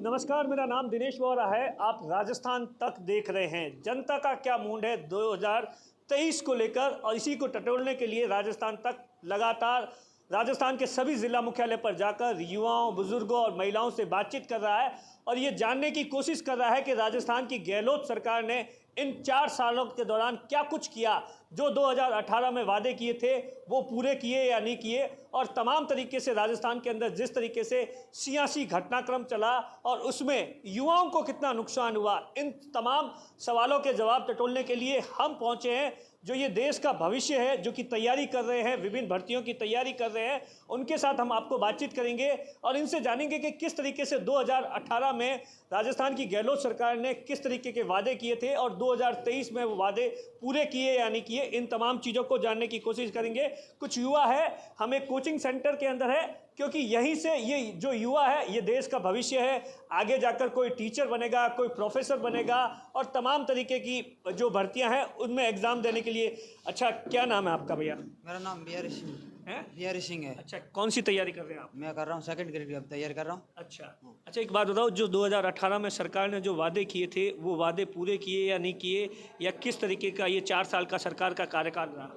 नमस्कार, मेरा नाम दिनेश वोरा है। आप राजस्थान तक देख रहे हैं। जनता का क्या मूड है 2023 को लेकर, और इसी को टटोलने के लिए राजस्थान तक लगातार राजस्थान के सभी जिला मुख्यालय पर जाकर युवाओं, बुजुर्गों और महिलाओं से बातचीत कर रहा है और ये जानने की कोशिश कर रहा है कि राजस्थान की गहलोत सरकार ने इन 4 सालों के दौरान क्या कुछ किया। जो 2018 में वादे किए थे वो पूरे किए या नहीं किए, और तमाम तरीके से राजस्थान के अंदर जिस तरीके से सियासी घटनाक्रम चला और उसमें युवाओं को कितना नुकसान हुआ, इन तमाम सवालों के जवाब टटोलने के लिए हम पहुंचे हैं। जो ये देश का भविष्य है, जो कि तैयारी कर रहे हैं, विभिन्न भर्तियों की तैयारी कर रहे हैं, उनके साथ हम आपको बातचीत करेंगे और इनसे जानेंगे कि किस तरीके से 2018 में राजस्थान की गहलोत सरकार ने किस तरीके के वादे किए थे और 2023 में वो वादे पूरे किए या नहीं किए। इन तमाम चीज़ों को जानने की कोशिश करेंगे। कुछ युवा है, हम एक कोचिंग सेंटर के अंदर है, क्योंकि यहीं से ये जो युवा है ये देश का भविष्य है। आगे जाकर कोई टीचर बनेगा, कोई प्रोफेसर बनेगा और तमाम तरीके की जो भर्तियां हैं उनमें एग्जाम देने के लिए। अच्छा, क्या नाम है आपका भैया? मेरा नाम बिहारी सिंह है। बिहारी सिंह है। अच्छा, कौन सी तैयारी कर रहे हैं आप? मैं कर रहा हूँ सेकंड ग्रेड की, अब तैयारी कर रहा हूँ। अच्छा, एक बात बताओ, जो 2018 में सरकार ने जो वादे किए थे वो वादे पूरे किए या नहीं किए, या किस तरीके का ये 4 साल का सरकार का कार्यकाल रहा?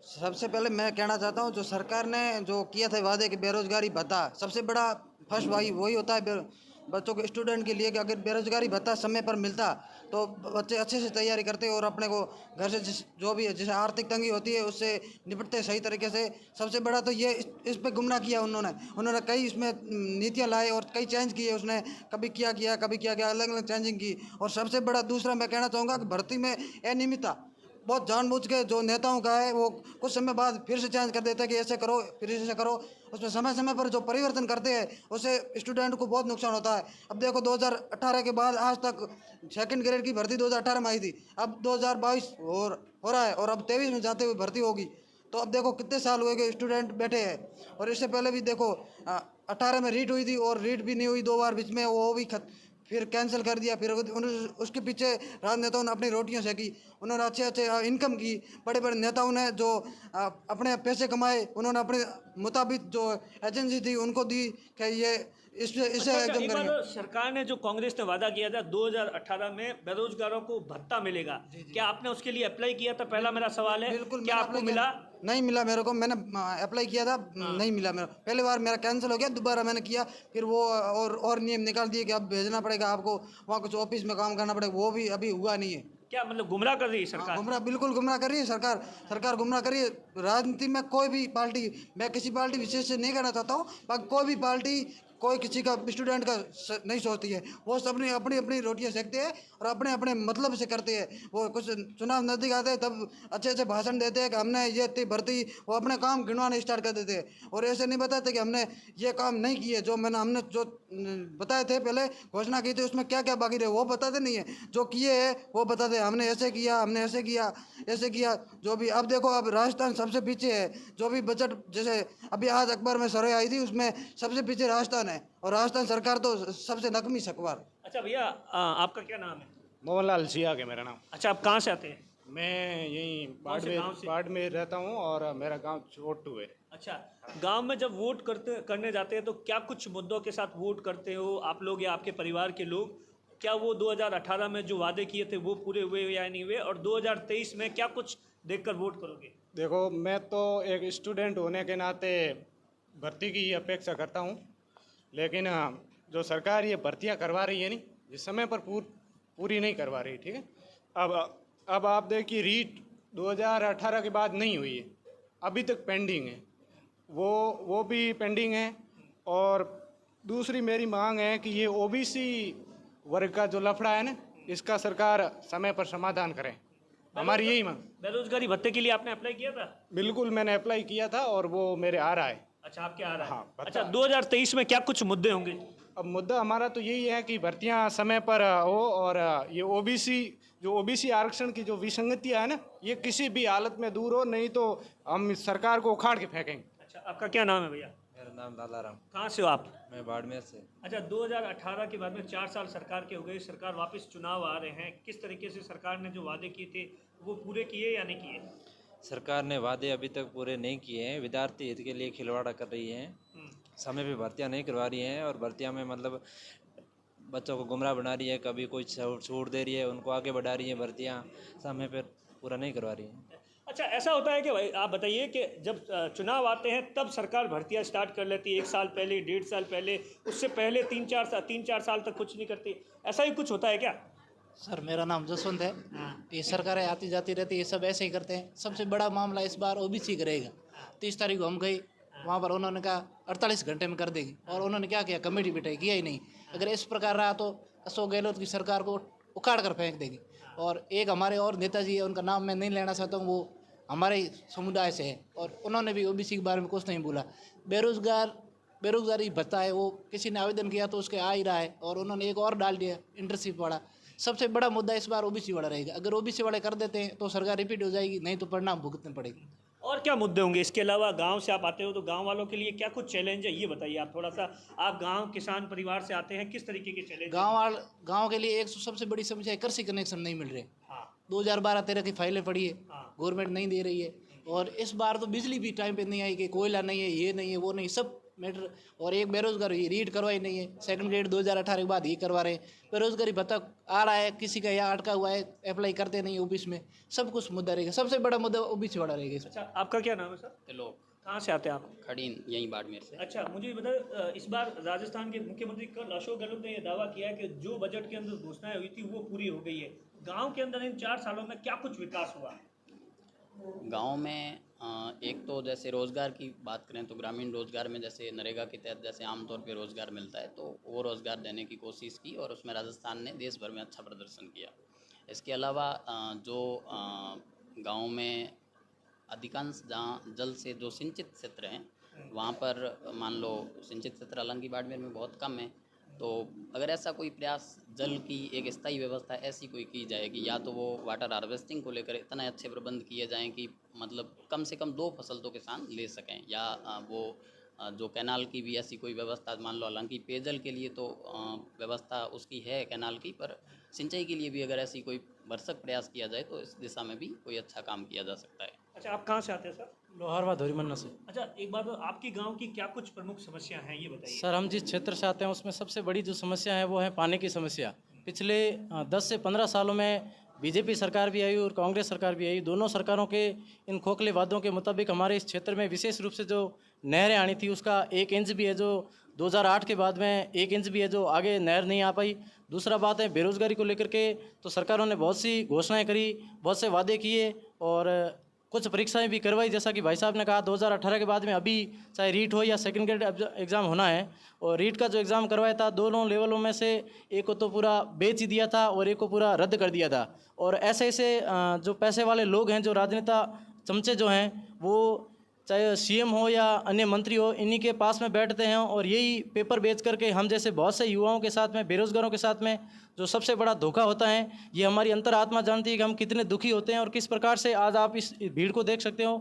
सबसे पहले मैं कहना चाहता हूँ, जो सरकार ने जो किया था वादे कि बेरोजगारी भत्ता, सबसे बड़ा फर्स्ट वही होता है बच्चों के, स्टूडेंट के लिए, कि अगर बेरोजगारी भत्ता समय पर मिलता तो बच्चे अच्छे से तैयारी करते और अपने को घर से जो भी है, जैसे आर्थिक तंगी होती है उससे निपटते सही तरीके से। सबसे बड़ा तो ये इस पे गुमराह किया उन्होंने कई इसमें नीतियाँ लाई और कई चेंज किए उसने, कभी कभी किया, अलग अलग चेंजिंग की। और सबसे बड़ा दूसरा मैं कहना चाहूँगा कि भर्ती में अनियमितता बहुत जानबूझ के जो नेताओं का है, वो कुछ समय बाद फिर से चेंज कर देते हैं कि ऐसे करो फिर ऐसे करो। उसमें समय समय पर जो परिवर्तन करते हैं उससे स्टूडेंट को बहुत नुकसान होता है। अब देखो 2018 के बाद आज तक सेकंड ग्रेड की भर्ती 2018 में आई थी, अब 2022 हो रहा है और अब 23 में जाते हुए भर्ती होगी। तो अब देखो कितने साल हुए कि स्टूडेंट बैठे हैं। और इससे पहले भी देखो 18 में रीट हुई थी और रीट भी नहीं हुई 2 बार, बीच में वो भी फिर कैंसिल कर दिया। फिर उसके पीछे राजनेताओं ने अपनी रोटियां सेकी, उन्होंने अच्छे अच्छे इनकम की। बड़े बड़े नेताओं ने जो अपने पैसे कमाए, उन्होंने अपने मुताबिक जो एजेंसी थी उनको दी कि ये इसे अच्छा, एग्जाम एक करेंगे। बार सरकार ने जो कांग्रेस ने वादा किया था 2018 में बेरोजगारों को भत्ता मिलेगा, क्या आपने उसके लिए अप्लाई किया था? पहला मेरा सवाल है, बिल्कुल, क्या आपको मिला? नहीं मिला मेरे को। मैंने अप्लाई किया था, नहीं मिला मेरा। पहले बार मेरा कैंसिल हो गया, दोबारा मैंने किया, फिर वो और नियम निकाल दिए कि अब भेजना पड़ेगा आपको, वहाँ कुछ ऑफिस में काम करना पड़ेगा, वो भी अभी हुआ नहीं है। क्या मतलब गुमराह कर रही है सरकार? गुमराह, बिल्कुल गुमराह कर रही है सरकार गुमराह कर रही है। राजनीति में कोई भी पार्टी, मैं किसी पार्टी विशेष से नहीं कहना चाहता हूँ, बाकी कोई भी पार्टी कोई किसी का स्टूडेंट का नहीं सोचती है। वो सब अपनी अपनी रोटियां सेकते हैं और अपने अपने मतलब से करते हैं। वो कुछ चुनाव नजदीक आते हैं तब अच्छे अच्छे भाषण देते हैं कि हमने ये इतनी भर्ती, वो अपने काम गिनवाने स्टार्ट कर देते हैं और ऐसे नहीं बताते कि हमने ये काम नहीं किए। हमने जो बताए थे, पहले घोषणा की थी, उसमें क्या क्या बाकी रहे वो बताते नहीं है। जो किए हैं वो बताते हैं, हमने ऐसे किया, हमने ऐसे किया, ऐसे किया। जो भी अब देखो, अब राजस्थान सबसे पीछे है। जो भी बजट, जैसे अभी आज अखबार में सर्वे आई थी, उसमें सबसे पीछे राजस्थान है और राजस्थान सरकार तो सबसे नकमी सकवार। अच्छा भैया, आपका क्या नाम है? मोहनलाल सिया के मेरा नाम। अच्छा, आप कहाँ से आते हैं? मैं यहीं कौन से गांव से? बाड़मेर रहता हूँ और मेरा गांव छोटू है। अच्छा, गांव में जब वोट करने जाते हैं तो क्या कुछ मुद्दों के साथ वोट करते हो आप लोग या आपके परिवार के लोग? क्या वो 2018 में जो वादे किए थे वो पूरे हुए या नहीं हुए, और 2023 में क्या कुछ देखकर वोट करोगे? देखो, मैं तो एक स्टूडेंट होने के नाते भर्ती की अपेक्षा करता हूँ, लेकिन जो सरकार ये भर्तियाँ करवा रही है नहीं, ये समय पर पूरी नहीं करवा रही। ठीक है, अब आप देखिए, रीट 2018 के बाद नहीं हुई है, अभी तक पेंडिंग है, वो भी पेंडिंग है। और दूसरी मेरी मांग है कि ये ओबीसी वर्ग का जो लफड़ा है ना, इसका सरकार समय पर समाधान करे, हमारी यही मांग। बेरोजगारी भत्ते के लिए आपने अप्लाई किया था? बिल्कुल, मैंने अप्लाई किया था और वो मेरे आ रहा है। अच्छा, आपके आ रहा है? हाँ, अच्छा, 2023 में क्या कुछ मुद्दे होंगे? अब मुद्दा हमारा तो यही है कि भर्तियां समय पर हो और ये ओबीसी आरक्षण की जो विसंगतियां है ना, ये किसी भी हालत में दूर हो, नहीं तो हम इस सरकार को उखाड़ के फेंकेंगे। अच्छा, आपका क्या नाम है भैया? मेरा नाम लालाराम। कहाँ से हो आप? मैं बाड़मेर से। अच्छा, 2018 के बाद में 4 साल सरकार के हो गए, सरकार वापस चुनाव आ रहे हैं, किस तरीके से सरकार ने जो वादे किए थे वो पूरे किए या नहीं किए? सरकार ने वादे अभी तक पूरे नहीं किए हैं, विद्यार्थी हित के लिए खिलवाड़ा कर रही हैं, समय पे भर्तियां नहीं करवा रही हैं और भर्तियां में मतलब बच्चों को गुमराह बना रही है, कभी कोई छूट दे रही है, उनको आगे बढ़ा रही है, भर्तियाँ समय पर पूरा नहीं करवा रही है। अच्छा, ऐसा होता है कि भाई आप बताइए कि जब चुनाव आते हैं तब सरकार भर्तियां स्टार्ट कर लेती है, 1 साल पहले, 1.5 साल पहले, उससे पहले 3-4 साल तक कुछ नहीं करती, ऐसा ही कुछ होता है क्या? सर मेरा नाम जसवंत है। ये सरकारें आती जाती रहती है, ये सब ऐसे ही करते हैं। सबसे बड़ा मामला इस बार ओबीसी का रहेगा। 30 तारीख को हम गए, वहाँ पर उन्होंने कहा 48 घंटे में कर देंगे, और उन्होंने क्या किया, कमेटी बिठाई, किया ही नहीं। अगर इस प्रकार रहा तो अशोक गहलोत की सरकार को उखाड़ कर फेंक देगी। और एक हमारे और नेताजी है, उनका नाम मैं नहीं लेना चाहता हूँ, वो हमारे ही समुदाय से है, और उन्होंने भी ओबीसी के बारे में कुछ नहीं बोला। बेरोजगारी भत्ता है, वो किसी ने आवेदन किया तो उसके आ ही रहा है, और उन्होंने एक और डाल दिया इंटर्नशिप वाला। सबसे बड़ा मुद्दा इस बार ओबीसी वाला रहेगा। अगर ओबीसी वाले कर देते हैं तो सरकार रिपीट हो जाएगी, नहीं तो परिणाम भुगतने पड़ेगी। और क्या मुद्दे होंगे इसके अलावा? गांव से आप आते हो तो गांव वालों के लिए क्या कुछ चैलेंज है, ये बताइए आप थोड़ा सा। आप गांव किसान परिवार से आते हैं, किस तरीके के चैलेंज? गाँव के लिए एक सबसे बड़ी समस्या है, कृषि कनेक्शन नहीं मिल रहे। हाँ 2012-13 की फाइलें पड़ी है, हाँ। गवर्नमेंट नहीं दे रही है। और इस बार तो बिजली भी टाइम पे नहीं आई, कि कोयला नहीं है, ये नहीं है, वो नहीं, सब मैटर। और एक बेरोजगार रीट करवाई नहीं है, सेकंड ग्रेड 2018 के बाद ये करवा रहे हैं। बेरोजगारी भत्ता आ रहा है, किसी का यहाँ अटका हुआ है, अप्लाई करते नहीं ओबीसी में। सब कुछ मुद्दा रहेगा, सबसे बड़ा मुद्दा ओबीसी वाला रहेगा। अच्छा, आपका क्या नाम है सर? हेलो, कहाँ से आते हैं आप? खड़ीन यहीं बाड़मेर से। अच्छा, मुझे ये बताओ, इस बार राजस्थान के मुख्यमंत्री कल अशोक गहलोत ने यह दावा किया है कि जो बजट के अंदर घोषणाएं हुई थी वो पूरी हो गई है। गांव के अंदर इन 4 सालों में क्या कुछ विकास हुआ है? गांव में एक तो जैसे रोज़गार की बात करें तो ग्रामीण रोज़गार में जैसे नरेगा के तहत जैसे आमतौर पे रोज़गार मिलता है, तो वो रोज़गार देने की कोशिश की, और उसमें राजस्थान ने देश भर में अच्छा प्रदर्शन किया। इसके अलावा जो गांव में अधिकांश जहाँ जल से जो सिंचित क्षेत्र हैं, वहाँ पर मान लो सिंचित क्षेत्र हालांकि बाड़मेर में बहुत कम है, तो अगर ऐसा कोई प्रयास जल की एक स्थायी व्यवस्था ऐसी कोई की जाएगी, या तो वो वाटर हार्वेस्टिंग को लेकर इतना अच्छे प्रबंध किए जाएं कि मतलब कम से कम 2 फसल तो किसान ले सकें, या वो जो कैनाल की भी ऐसी कोई व्यवस्था मान लो, हालांकि पेयजल के लिए तो व्यवस्था उसकी है कैनाल की, पर सिंचाई के लिए भी अगर ऐसी कोई भरसक प्रयास किया जाए तो इस दिशा में भी कोई अच्छा काम किया जा सकता है। अच्छा, आप कहाँ से आते हैं सर? लोहारवा धोरीमन्ना से। अच्छा, एक बात, आपकी गांव की क्या कुछ प्रमुख समस्या हैं, ये बताइए। सर हम जिस क्षेत्र से आते हैं उसमें सबसे बड़ी जो समस्या है वो है पानी की समस्या। पिछले 10 से 15 सालों में बीजेपी सरकार भी आई और कांग्रेस सरकार भी आई। दोनों सरकारों के इन खोखले वादों के मुताबिक हमारे इस क्षेत्र में विशेष रूप से जो नहरें आनी थी उसका 1 इंच भी है जो 2008 के बाद में 1 इंच भी है जो आगे नहर नहीं आ पाई। दूसरा बात है बेरोज़गारी को लेकर के, तो सरकारों ने बहुत सी घोषणाएं करी, बहुत से वादे किए और कुछ परीक्षाएं भी करवाई। जैसा कि भाई साहब ने कहा 2018 के बाद में अभी चाहे रीट हो या सेकंड ग्रेड एग्ज़ाम होना है, और रीट का जो एग्ज़ाम करवाया था दोनों लेवलों में से एक को तो पूरा बेच ही दिया था और एक को पूरा रद्द कर दिया था। और ऐसे ऐसे जो पैसे वाले लोग हैं, जो राजनेता चमचे जो हैं, वो चाहे सीएम हो या अन्य मंत्री हो, इन्हीं के पास में बैठते हैं और यही पेपर बेच करके हम जैसे बहुत से युवाओं के साथ में, बेरोज़गारों के साथ में जो सबसे बड़ा धोखा होता है, ये हमारी अंतरात्मा जानती है कि हम कितने दुखी होते हैं और किस प्रकार से आज आप इस भीड़ को देख सकते हो,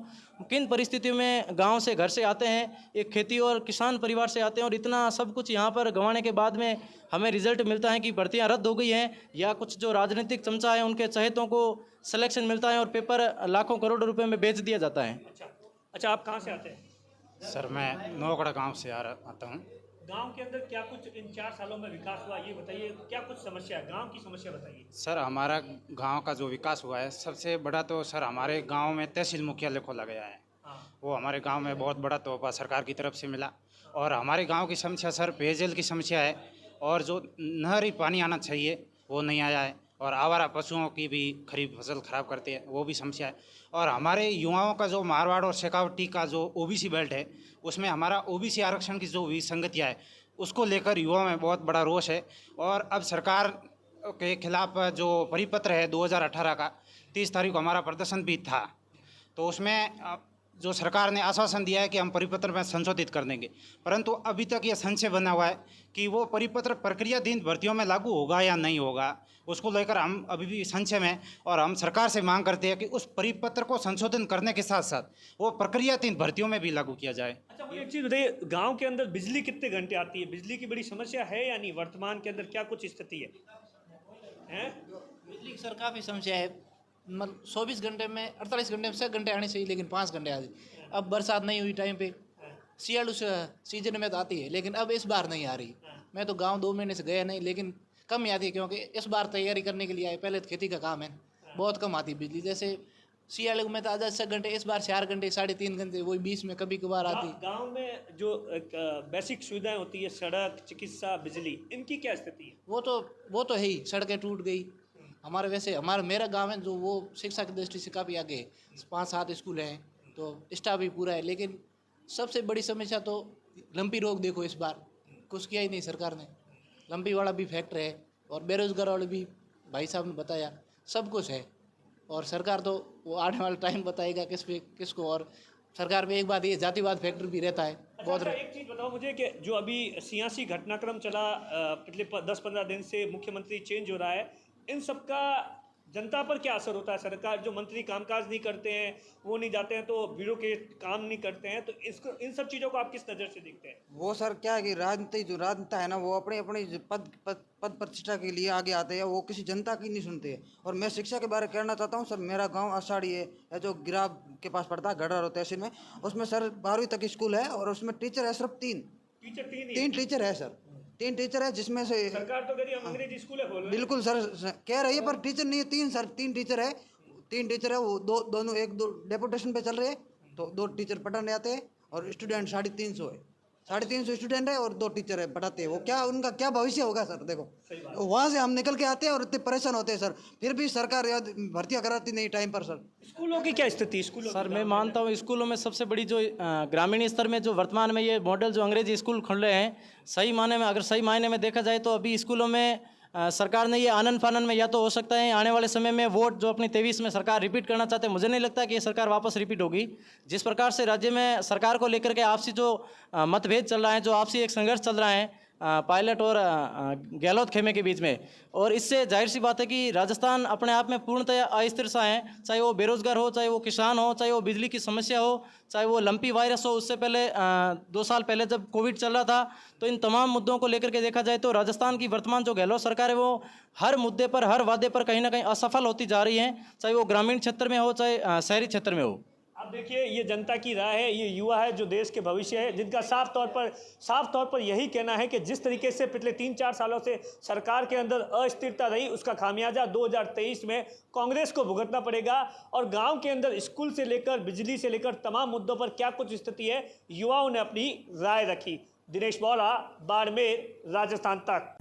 किन परिस्थितियों में गांव से घर से आते हैं, एक खेती और किसान परिवार से आते हैं, और इतना सब कुछ यहाँ पर गंवाने के बाद में हमें रिजल्ट मिलता है कि भर्तियाँ रद्द हो गई हैं, या कुछ जो राजनीतिक चमचा है उनके चहेतों को सिलेक्शन मिलता है और पेपर लाखों करोड़ों रुपये में बेच दिया जाता है। अच्छा, आप कहाँ से आते हैं? सर मैं नौगढ़ गांव से आता हूँ। गांव के अंदर क्या कुछ इन 4 सालों में विकास हुआ, ये बताइए। क्या कुछ समस्या है, गांव की समस्या बताइए। सर हमारा गांव का जो विकास हुआ है, सबसे बड़ा तो सर हमारे गांव में तहसील मुख्यालय खोला गया है। वो हमारे गांव में बहुत बड़ा तोहफा सरकार की तरफ से मिला। और हमारे गांव की समस्या सर पेयजल की समस्या है, और जो नहरी पानी आना चाहिए वो नहीं आया है, और आवारा पशुओं की भी खरीफ फसल खराब करते हैं, वो भी समस्या है। और हमारे युवाओं का जो मारवाड़ और शेखावटी का जो ओबीसी बेल्ट है, उसमें हमारा ओबीसी आरक्षण की जो विसंगतियाँ है उसको लेकर युवाओं में बहुत बड़ा रोष है। और अब सरकार के खिलाफ जो परिपत्र है 2018 का, 30 तारीख को हमारा प्रदर्शन भी था, तो उसमें जो सरकार ने आश्वासन दिया है कि हम परिपत्र में संशोधित कर देंगे, परंतु अभी तक ये संशय बना हुआ है कि वो परिपत्र प्रक्रियाधीन भर्तियों में लागू होगा या नहीं होगा, उसको लेकर हम अभी भी संशय में। और हम सरकार से मांग करते हैं कि उस परिपत्र को संशोधन करने के साथ साथ वो प्रक्रियाधीन भर्तियों में भी लागू किया जाए। अच्छा, मुझे एक चीज़ बताइए, गांव के अंदर बिजली कितने घंटे आती है? बिजली की बड़ी समस्या है या नहीं? वर्तमान के अंदर क्या कुछ स्थिति है? बिजली की सर काफ़ी समस्या है। मतलब 24 घंटे में 48 घंटे में 6 घंटे आनी चाहिए, लेकिन 5 घंटे आती। अब बरसात नहीं हुई टाइम पे, सियालू सीजन में तो आती है, लेकिन अब इस बार नहीं आ रही। मैं तो गांव 2 महीने से गया नहीं, लेकिन कम ही आती है क्योंकि इस बार तैयारी करने के लिए आए। पहले तो खेती का काम है, बहुत कम आती बिजली। जैसे सियाले में तो आधा 6 घंटे, इस बार 4 घंटे 3.5 घंटे, वही 20 में कभी कभार आती। गांव में जो बेसिक सुविधाएं होती है, सड़क, चिकित्सा, बिजली, इनकी क्या स्थिति है? वो तो है ही, सड़कें टूट गई हमारे। वैसे मेरा गांव है जो वो शिक्षा की दृष्टि से काफ़ी आगे है, 5-7 स्कूल हैं, तो स्टाफ भी पूरा है। लेकिन सबसे बड़ी समस्या तो लंपी रोग देखो, इस बार कुछ किया ही नहीं सरकार ने। लंपी वाला भी फैक्टर है और बेरोजगार वाले भी, भाई साहब ने बताया, सब कुछ है। और सरकार तो वो आने वाला टाइम बताएगा किसको। और सरकार में एक बात ये जातिवाद फैक्टर भी रहता है बहुत। अच्छा, एक चीज़ बताओ मुझे कि जो अभी सियासी घटनाक्रम चला पिछले 10-15 दिन से, मुख्यमंत्री चेंज हो रहा है, इन सब का जनता पर क्या असर होता है? सरकार जो मंत्री कामकाज नहीं करते हैं, वो नहीं जाते हैं, तो ब्यूरोक्रेट काम नहीं करते हैं, तो इसको, इन सब चीज़ों को आप किस नज़र से देखते हैं? वो सर क्या है कि राजनेता है ना, वो अपने अपने पद प्रतिष्ठा के लिए आगे आते हैं, वो किसी जनता की नहीं सुनते हैं। और मैं शिक्षा के बारे में कहना चाहता हूँ सर, मेरा गांव आषाढ़ी है जो गिराब के पास पड़ता है, गढ़ा तहसील में। उसमें सर 12वीं तक स्कूल है और उसमें टीचर है सिर्फ 3 टीचर है सर, 3 टीचर है, जिसमें से सरकार तो कह रही है हम अंग्रेजी स्कूल है खोल। बिल्कुल सर कह रही है, पर टीचर नहीं है। 3 टीचर है, 3 टीचर है, वो दोनों 1-2 डेपुटेशन पे चल रहे हैं, तो 2 टीचर पढ़ाने आते हैं और स्टूडेंट 350 है। 350 स्टूडेंट है और 2 टीचर है पढ़ाते हैं। वो क्या, उनका क्या भविष्य होगा सर? देखो वहाँ से हम निकल के आते हैं और इतने परेशान होते हैं सर, फिर भी सरकार भर्तियाँ कराती नहीं टाइम पर सर। स्कूलों की क्या स्थिति? स्कूलों सर मैं मानता हूँ स्कूलों में सबसे बड़ी जो ग्रामीण स्तर में जो वर्तमान में ये मॉडल जो अंग्रेजी स्कूल खुल रहे हैं, सही मायने में देखा जाए तो अभी स्कूलों में सरकार ने ये आनन फानन में, या तो हो सकता है आने वाले समय में वोट जो अपनी 23 में सरकार रिपीट करना चाहते हैं, मुझे नहीं लगता कि ये सरकार वापस रिपीट होगी। जिस प्रकार से राज्य में सरकार को लेकर के आपसी जो मतभेद चल रहा है, जो आपसी एक संघर्ष चल रहा है पायलट और गहलोत खेमे के बीच में, और इससे जाहिर सी बात है कि राजस्थान अपने आप में पूर्णतः अस्थिर सा है। चाहे वो बेरोजगार हो, चाहे वो किसान हो, चाहे वो बिजली की समस्या हो, चाहे वो लंपी वायरस हो। उससे पहले 2 साल पहले जब कोविड चल रहा था, तो इन तमाम मुद्दों को लेकर के देखा जाए तो राजस्थान की वर्तमान जो गहलोत सरकार है, वो हर मुद्दे पर, हर वादे पर कहीं ना कहीं असफल होती जा रही है, चाहे वो ग्रामीण क्षेत्र में हो, चाहे शहरी क्षेत्र में हो। अब देखिए, ये जनता की राय है, ये युवा है जो देश के भविष्य है, जिनका साफ तौर पर यही कहना है कि जिस तरीके से पिछले 3-4 सालों से सरकार के अंदर अस्थिरता रही, उसका खामियाजा 2023 में कांग्रेस को भुगतना पड़ेगा। और गांव के अंदर स्कूल से लेकर बिजली से लेकर तमाम मुद्दों पर क्या कुछ स्थिति है, युवाओं ने अपनी राय रखी। दिनेश बौला, बाड़मेर, राजस्थान तक।